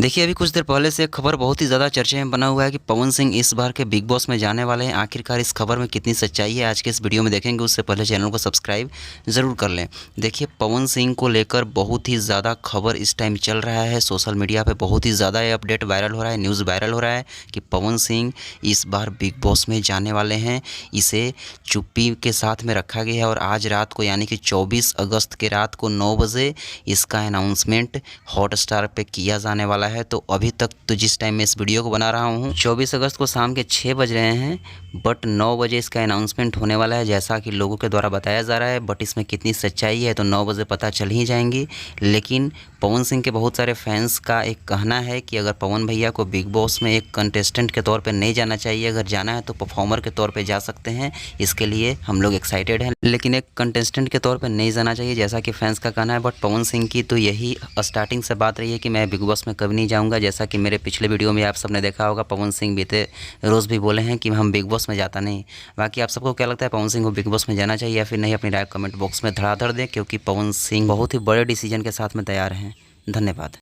देखिए, अभी कुछ देर पहले से एक खबर बहुत ही ज़्यादा चर्चे में बना हुआ है कि पवन सिंह इस बार के बिग बॉस में जाने वाले हैं। आखिरकार इस खबर में कितनी सच्चाई है, आज के इस वीडियो में देखेंगे। उससे पहले चैनल को सब्सक्राइब ज़रूर कर लें। देखिए, पवन सिंह को लेकर बहुत ही ज़्यादा खबर इस टाइम चल रहा है। सोशल मीडिया पे बहुत ही ज़्यादा ये अपडेट वायरल हो रहा है, न्यूज़ वायरल हो रहा है कि पवन सिंह इस बार बिग बॉस में जाने वाले हैं। इसे चुप्पी के साथ में रखा गया है और आज रात को यानी कि 24 अगस्त के रात को 9 बजे इसका अनाउंसमेंट हॉटस्टार पे किया जाने वाला है। तो अभी तक तो जिस टाइम मैं इस वीडियो को बना रहा हूँ 24 अगस्त को शाम के 6 बज रहे हैं, बट 9 बजे इसका अनाउंसमेंट होने वाला है जैसा कि लोगों के द्वारा बताया जा रहा है। बट इसमें कितनी सच्चाई है तो 9 बजे पता चल ही जाएंगी। लेकिन पवन सिंह के बहुत सारे फैंस का एक कहना है कि अगर पवन भैया को बिग बॉस में एक कंटेस्टेंट के तौर पे नहीं जाना चाहिए, अगर जाना है तो परफॉर्मर के तौर पे जा सकते हैं। इसके लिए हम लोग एक्साइटेड हैं, लेकिन एक कंटेस्टेंट के तौर पे नहीं जाना चाहिए जैसा कि फैंस का कहना है। बट पवन सिंह की तो यही स्टार्टिंग से बात रही है कि मैं बिग बॉस में कभी नहीं जाऊंगा। जैसा कि मेरे पिछले वीडियो में आप सबने देखा होगा, पवन सिंह बीते रोज़ भी बोले हैं कि हम बिग बॉस में जाता नहीं। बाकी आप सबको क्या लगता है, पवन सिंह को बिग बॉस में जाना चाहिए या फिर नहीं? अपनी राय कमेंट बॉक्स में धड़ाधड़ दें, क्योंकि पवन सिंह बहुत ही बड़े डिसीजन के साथ में तैयार हैं। धन्यवाद।